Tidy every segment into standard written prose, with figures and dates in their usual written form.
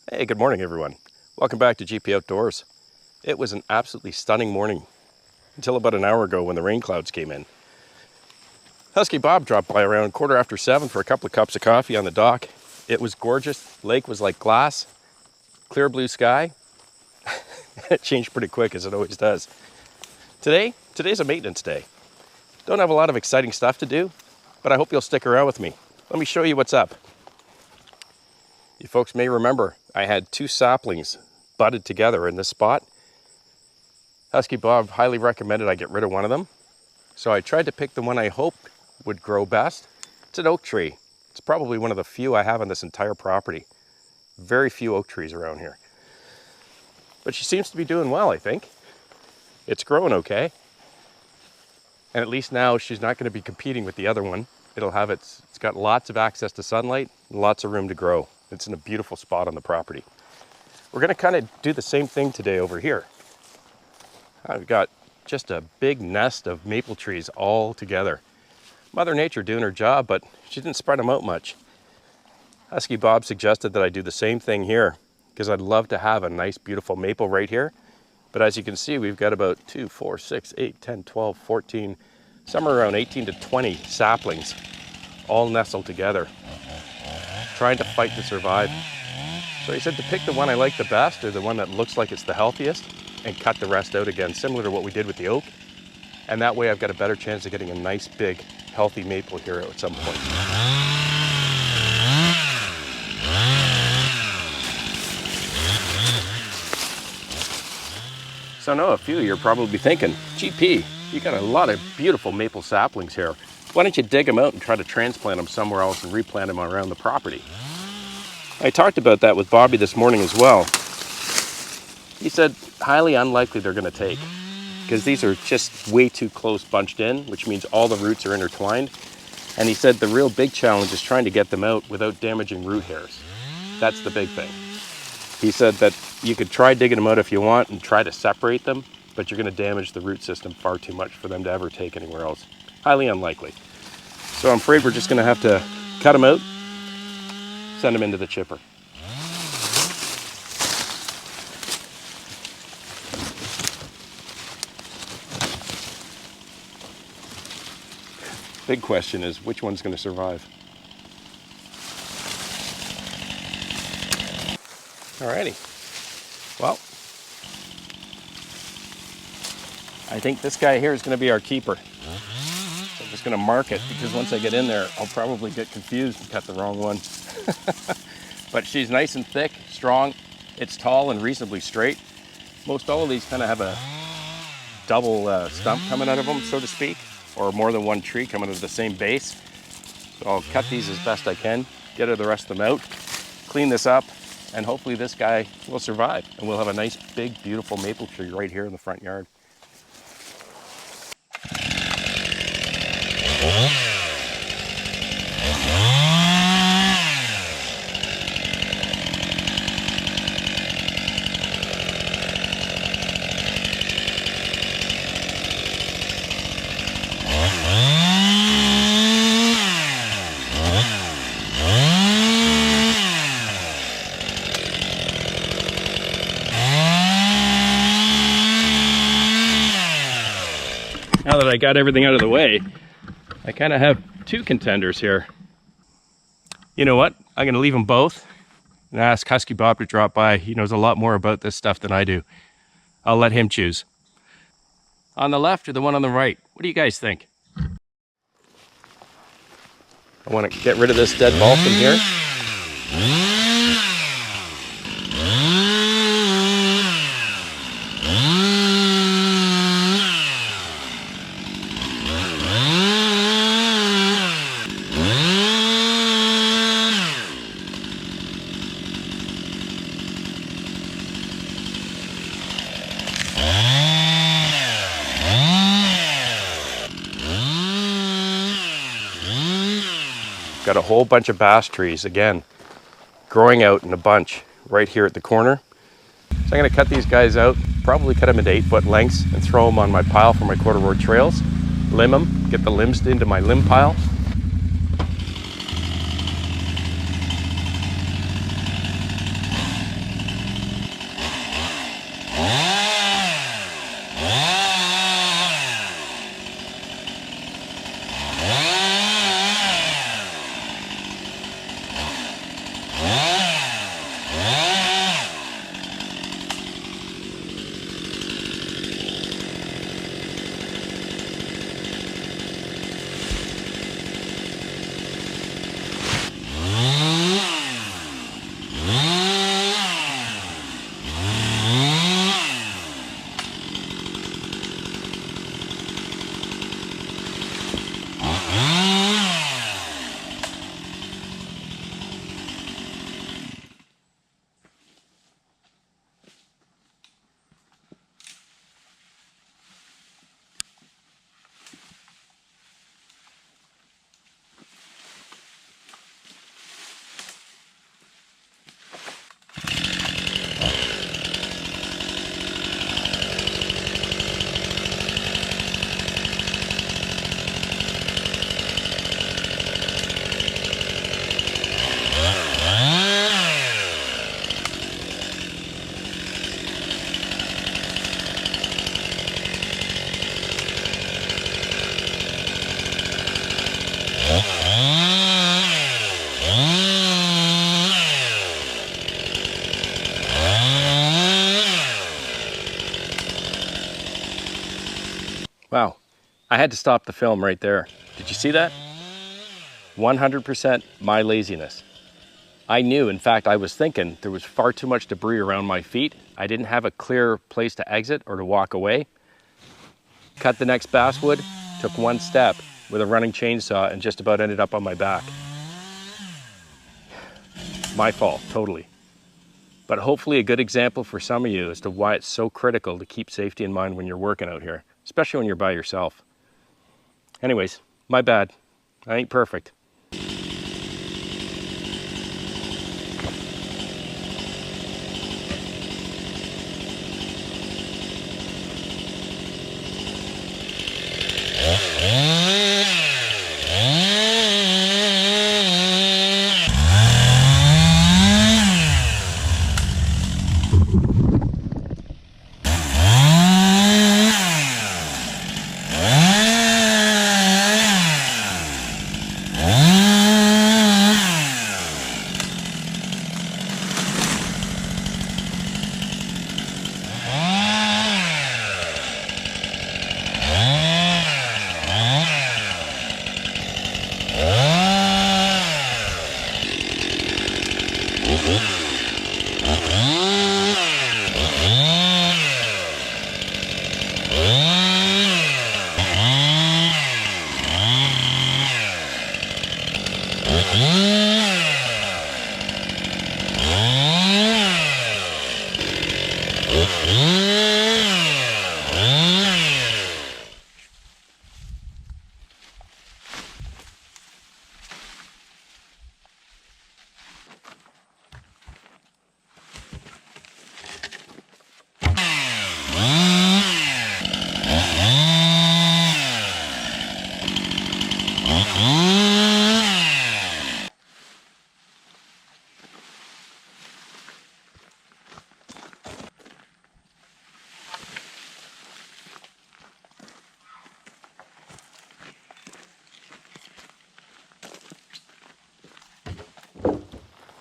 Hey, good morning everyone. Welcome back to GP Outdoors. It was an absolutely stunning morning until about an hour ago when the rain clouds came in. Husky Bob dropped by around 7:15 for a couple of cups of coffee on the dock. It was gorgeous. Lake was like glass, clear blue sky. It changed pretty quick as it always does. Today's a maintenance day. Don't have a lot of exciting stuff to do, but I hope you'll stick around with me. Let me show you what's up. You folks may remember I had two saplings budded together in this spot. Husky Bob highly recommended I get rid of one of them. So I tried to pick the one I hoped would grow best. It's an oak tree. It's probably one of the few I have on this entire property. Very few oak trees around here. But she seems to be doing well, I think. It's growing okay. And at least now she's not going to be competing with the other one. It's got lots of access to sunlight and lots of room to grow. It's in a beautiful spot on the property. We're going to kind of do the same thing today over here. I've got just a big nest of maple trees all together. Mother Nature doing her job, but she didn't spread them out much. Husky Bob suggested that I do the same thing here because I'd love to have a nice beautiful maple right here. But as you can see, we've got about 2, 4, 6, 8, 10, 12, 14, somewhere around 18 to 20 saplings all nestled together, trying to fight to survive. So he said to pick the one I like the best, or the one that looks like it's the healthiest, and cut the rest out again, similar to what we did with the oak. And that way I've got a better chance of getting a nice, big, healthy maple here at some point. So I know a few of you are probably thinking, GP, you got a lot of beautiful maple saplings here. Why don't you dig them out and try to transplant them somewhere else and replant them around the property? I talked about that with Bobby this morning as well. He said highly unlikely they're going to take because these are just way too close bunched in, which means all the roots are intertwined. And he said the real big challenge is trying to get them out without damaging root hairs. That's the big thing. He said that you could try digging them out if you want and try to separate them, but you're going to damage the root system far too much for them to ever take anywhere else. Highly unlikely. So I'm afraid we're just going to have to cut them out, send them into the chipper. Big question is which one's going to survive. Alrighty. Well, I think this guy here is going to be our keeper. So I'm just going to mark it because once I get in there, I'll probably get confused and cut the wrong one. But she's nice and thick, strong. It's tall and reasonably straight. Most all of these kind of have a double stump coming out of them, so to speak, or more than one tree coming out of the same base. So I'll cut these as best I can, get the rest of them out, clean this up, and hopefully this guy will survive. And we'll have a nice, big, beautiful maple tree right here in the front yard. Now that I got everything out of the way, I kind of have two contenders here. You know what? I'm going to leave them both and ask Husky Bob to drop by. He knows a lot more about this stuff than I do. I'll let him choose. On the left or the one on the right? What do you guys think? I want to get rid of this dead balsam here. Got a whole bunch of bass trees, again, growing out in a bunch right here at the corner. So I'm going to cut these guys out, probably cut them into 8-foot lengths and throw them on my pile for my corduroy trails. Limb them, get the limbs into my limb pile. I had to stop the film right there. Did you see that? 100% my laziness. I knew, in fact, I was thinking there was far too much debris around my feet. I didn't have a clear place to exit or to walk away. Cut the next basswood, took one step with a running chainsaw and just about ended up on my back. My fault, totally. But hopefully a good example for some of you as to why it's so critical to keep safety in mind when you're working out here, especially when you're by yourself. Anyways, my bad. I ain't perfect.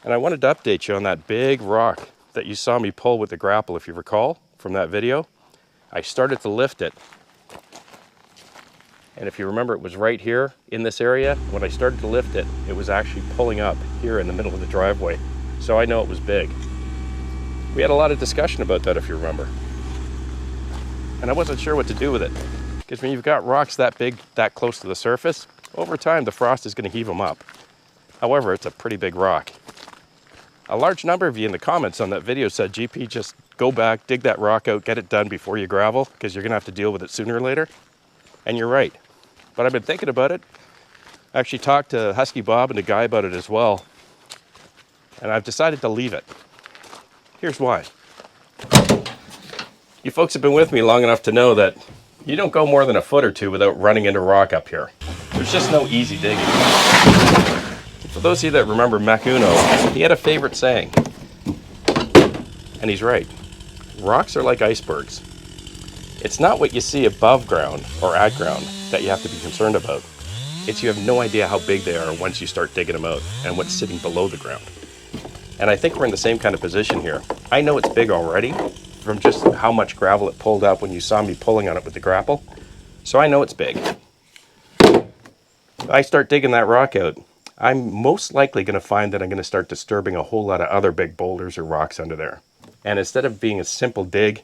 And I wanted to update you on that big rock that you saw me pull with the grapple, if you recall from that video. I started to lift it. And if you remember, it was right here in this area. When I started to lift it, it was actually pulling up here in the middle of the driveway. So I know it was big. We had a lot of discussion about that, if you remember. And I wasn't sure what to do with it. Because when you've got rocks that big, that close to the surface, over time the frost is going to heave them up. However, it's a pretty big rock. A large number of you in the comments on that video said, GP, just go back, dig that rock out, get it done before you gravel, because you're going to have to deal with it sooner or later. And you're right. But I've been thinking about it. I actually talked to Husky Bob and a guy about it as well. And I've decided to leave it. Here's why. You folks have been with me long enough to know that you don't go more than a foot or two without running into rock up here. There's just no easy digging. For those of you that remember Macuno, he had a favorite saying. And he's right. Rocks are like icebergs. It's not what you see above ground or at ground that you have to be concerned about. It's you have no idea how big they are once you start digging them out and what's sitting below the ground. And I think we're in the same kind of position here. I know it's big already from just how much gravel it pulled up when you saw me pulling on it with the grapple. So I know it's big. If I start digging that rock out, I'm most likely going to find that I'm going to start disturbing a whole lot of other big boulders or rocks under there. And instead of being a simple dig,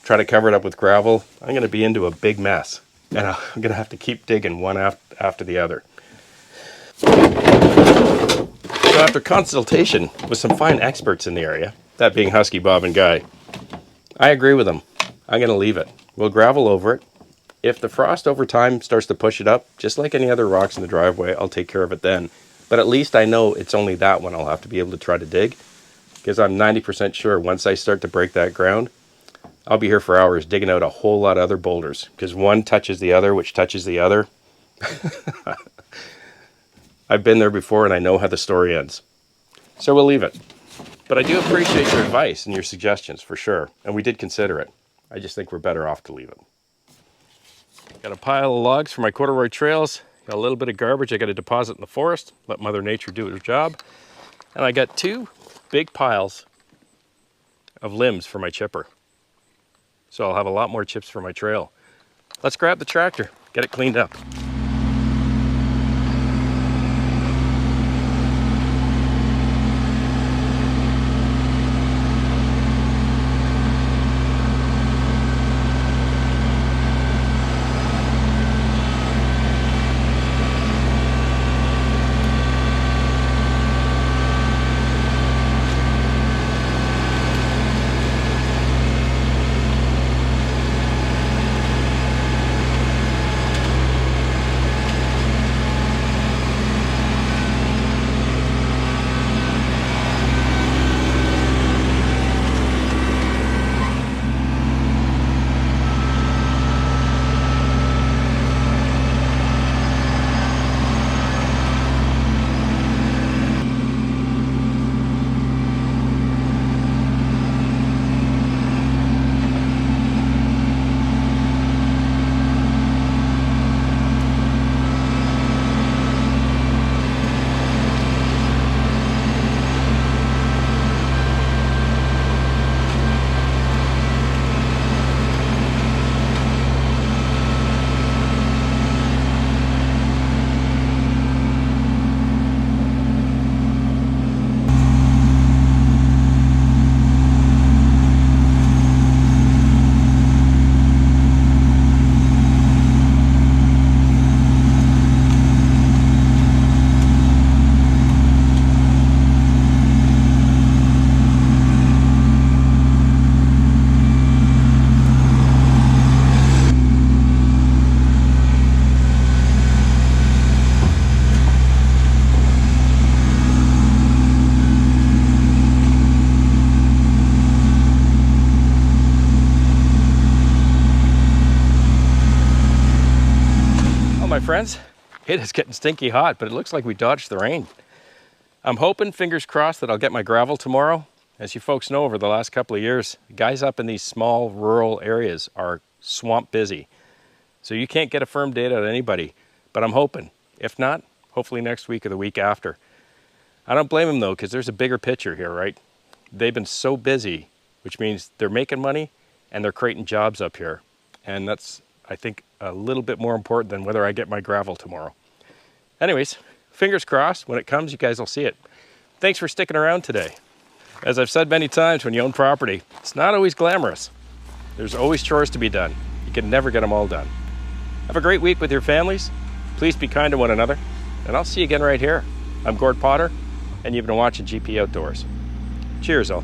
try to cover it up with gravel, I'm going to be into a big mess. And I'm going to have to keep digging one after the other. So after consultation with some fine experts in the area, that being Husky Bob and Guy, I agree with them. I'm going to leave it. We'll gravel over it. If the frost over time starts to push it up, just like any other rocks in the driveway, I'll take care of it then. But at least I know it's only that one I'll have to be able to try to dig. Because I'm 90% sure once I start to break that ground, I'll be here for hours digging out a whole lot of other boulders. Because one touches the other, which touches the other. I've been there before and I know how the story ends. So we'll leave it. But I do appreciate your advice and your suggestions for sure. And we did consider it. I just think we're better off to leave it. Got a pile of logs for my corduroy trails. Got a little bit of garbage I got to deposit in the forest. Let Mother Nature do her job. And I got two big piles of limbs for my chipper. So I'll have a lot more chips for my trail. Let's grab the tractor. get it cleaned up. My friends, it is getting stinky hot, but it looks like we dodged the rain. I'm hoping, fingers crossed, that I'll get my gravel tomorrow. As you folks know, over the last couple of years, guys up in these small rural areas are swamp busy. So you can't get a firm date out of anybody, but I'm hoping. If not, hopefully next week or the week after. I don't blame them though, because there's a bigger picture here, right? They've been so busy, which means they're making money and they're creating jobs up here. And that's, I think, a little bit more important than whether I get my gravel tomorrow. Anyways, fingers crossed, when it comes, you guys will see it. Thanks for sticking around today. As I've said many times, when you own property, it's not always glamorous. There's always chores to be done. You can never get them all done. Have a great week with your families. Please be kind to one another. And I'll see you again right here. I'm Gord Potter, and you've been watching GP Outdoors. Cheers, all.